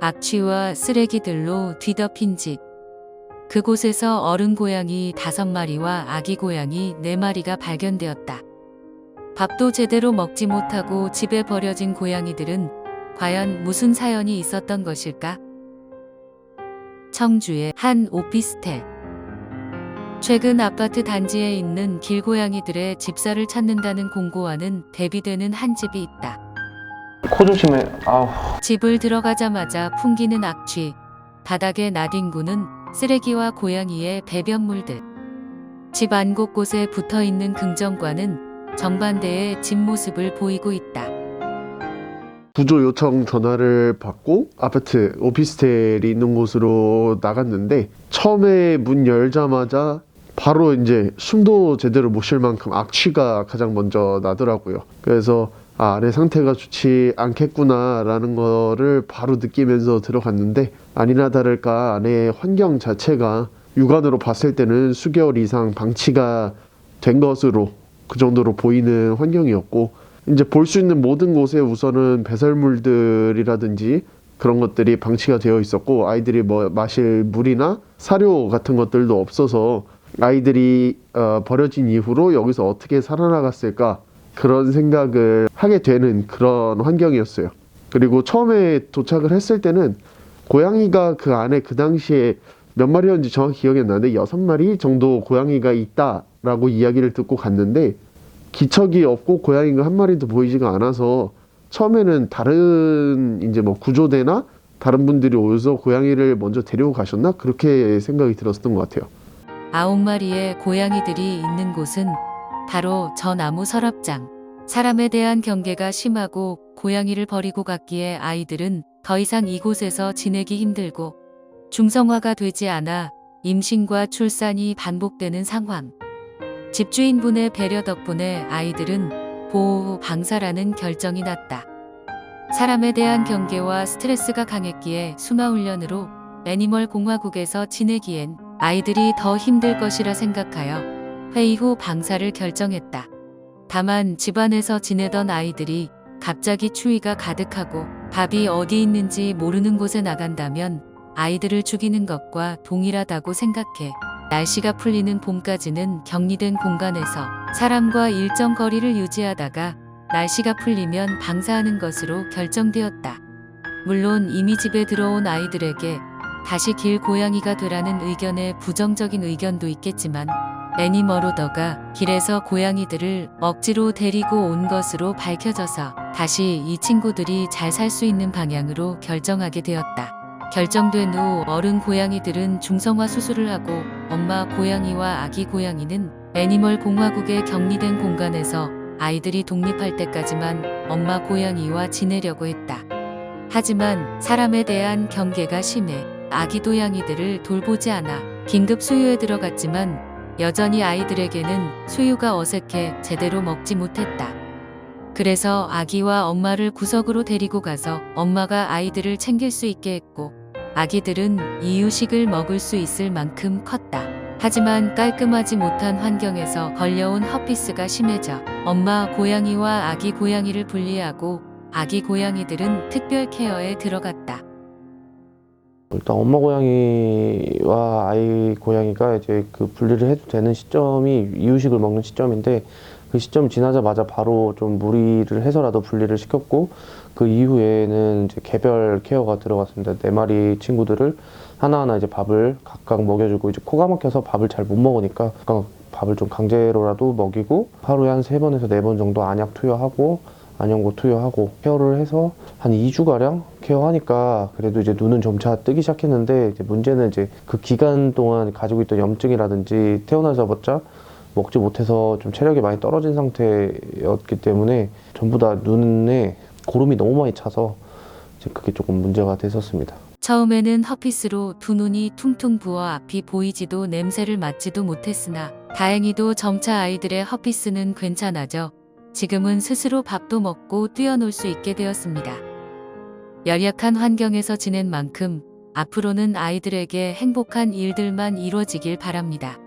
악취와 쓰레기들로 뒤덮인 집. 그곳에서 어른 고양이 5마리와 아기 고양이 4마리가 발견되었다. 밥도 제대로 먹지 못하고 집에 버려진 고양이들은 과연 무슨 사연이 있었던 것일까? 청주의 한 오피스텔. 최근 아파트 단지에 있는 길고양이들의 집사를 찾는다는 공고와는 대비되는 한 집이 있다. 코 조심해. 아우. 집을 들어가자마자 풍기는 악취, 바닥에 나뒹구는 쓰레기와 고양이의 배변물들. 집 안 곳곳에 붙어있는 긍정과는 정반대의 집 모습을 보이고 있다. 구조 요청 전화를 받고 아파트 오피스텔이 있는 곳으로 나갔는데 처음에 문 열자마자 바로 이제 숨도 제대로 못 쉴 만큼 악취가 가장 먼저 나더라고요. 그래서 안에 상태가 좋지 않겠구나 라는 거를 바로 느끼면서 들어갔는데 아니나 다를까 안에 환경 자체가 육안으로 봤을 때는 수개월 이상 방치가 된 것으로 그 정도로 보이는 환경이었고, 이제 볼 수 있는 모든 곳에 우선은 배설물들이라든지 그런 것들이 방치가 되어 있었고, 아이들이 마실 물이나 사료 같은 것들도 없어서 아이들이 버려진 이후로 여기서 어떻게 살아나갔을까 그런 생각을 하게 되는 그런 환경이었어요. 그리고 처음에 도착을 했을 때는 고양이가 그 안에 그 당시에 몇 마리였는지 정확히 기억이 안 나는데 6마리 정도 고양이가 있다라고 이야기를 듣고 갔는데 기척이 없고 고양이가 한 마리도 보이지가 않아서 처음에는 다른 이제 구조대나 다른 분들이 오셔서 고양이를 먼저 데리고 가셨나? 그렇게 생각이 들었던 것 같아요. 9마리의 고양이들이 있는 곳은 바로 저 나무 서랍장. 사람에 대한 경계가 심하고 고양이를 버리고 갔기에 아이들은 더 이상 이곳에서 지내기 힘들고 중성화가 되지 않아 임신과 출산이 반복되는 상황. 집주인분의 배려 덕분에 아이들은 보호 후 방사라는 결정이 났다. 사람에 대한 경계와 스트레스가 강했기에 순화훈련으로 애니멀 공화국에서 지내기엔 아이들이 더 힘들 것이라 생각하여 회의 후 방사를 결정했다. 다만 집안에서 지내던 아이들이 갑자기 추위가 가득하고 밥이 어디 있는지 모르는 곳에 나간다면 아이들을 죽이는 것과 동일하다고 생각해 날씨가 풀리는 봄까지는 격리된 공간에서 사람과 일정 거리를 유지하다가 날씨가 풀리면 방사하는 것으로 결정되었다. 물론 이미 집에 들어온 아이들에게 다시 길고양이가 되라는 의견에 부정적인 의견도 있겠지만 애니멀오더가 길에서 고양이들을 억지로 데리고 온 것으로 밝혀져서 다시 이 친구들이 잘 살 수 있는 방향으로 결정하게 되었다. 결정된 후 어른 고양이들은 중성화 수술을 하고 엄마 고양이와 아기 고양이는 애니멀 공화국에 격리된 공간에서 아이들이 독립할 때까지만 엄마 고양이와 지내려고 했다. 하지만 사람에 대한 경계가 심해 아기 고양이들을 돌보지 않아 긴급 수유에 들어갔지만 여전히 아이들에게는 수유가 어색해 제대로 먹지 못했다. 그래서 아기와 엄마를 구석으로 데리고 가서 엄마가 아이들을 챙길 수 있게 했고 아기들은 이유식을 먹을 수 있을 만큼 컸다. 하지만 깔끔하지 못한 환경에서 걸려온 허피스가 심해져 엄마 고양이와 아기 고양이를 분리하고 아기 고양이들은 특별 케어에 들어갔다. 일단 엄마 고양이와 아이 고양이가 이제 그 분리를 해도 되는 시점이 이유식을 먹는 시점인데 그 시점 지나자마자 바로 좀 무리를 해서라도 분리를 시켰고 그 이후에는 이제 개별 케어가 들어갔습니다. 4마리 친구들을 하나하나 이제 밥을 각각 먹여주고 이제 코가 막혀서 밥을 잘 못 먹으니까 각각 밥을 좀 강제로라도 먹이고 하루에 한 3번에서 4번 정도 안약 투여하고 안연고 투여하고 케어를 해서 한 2주가량 케어하니까 그래도 이제 눈은 점차 뜨기 시작했는데 이제 문제는 이제 그 기간 동안 가지고 있던 염증이라든지 태어나자마자 먹지 못해서 좀 체력이 많이 떨어진 상태였기 때문에 전부 다 눈에 고름이 너무 많이 차서 이제 그게 조금 문제가 됐었습니다. 처음에는 허피스로 두 눈이 퉁퉁 부어 앞이 보이지도 냄새를 맡지도 못했으나 다행히도 점차 아이들의 허피스는 괜찮아져 지금은 스스로 밥도 먹고 뛰어놀 수 있게 되었습니다. 열악한 환경에서 지낸 만큼 앞으로는 아이들에게 행복한 일들만 이루어지길 바랍니다.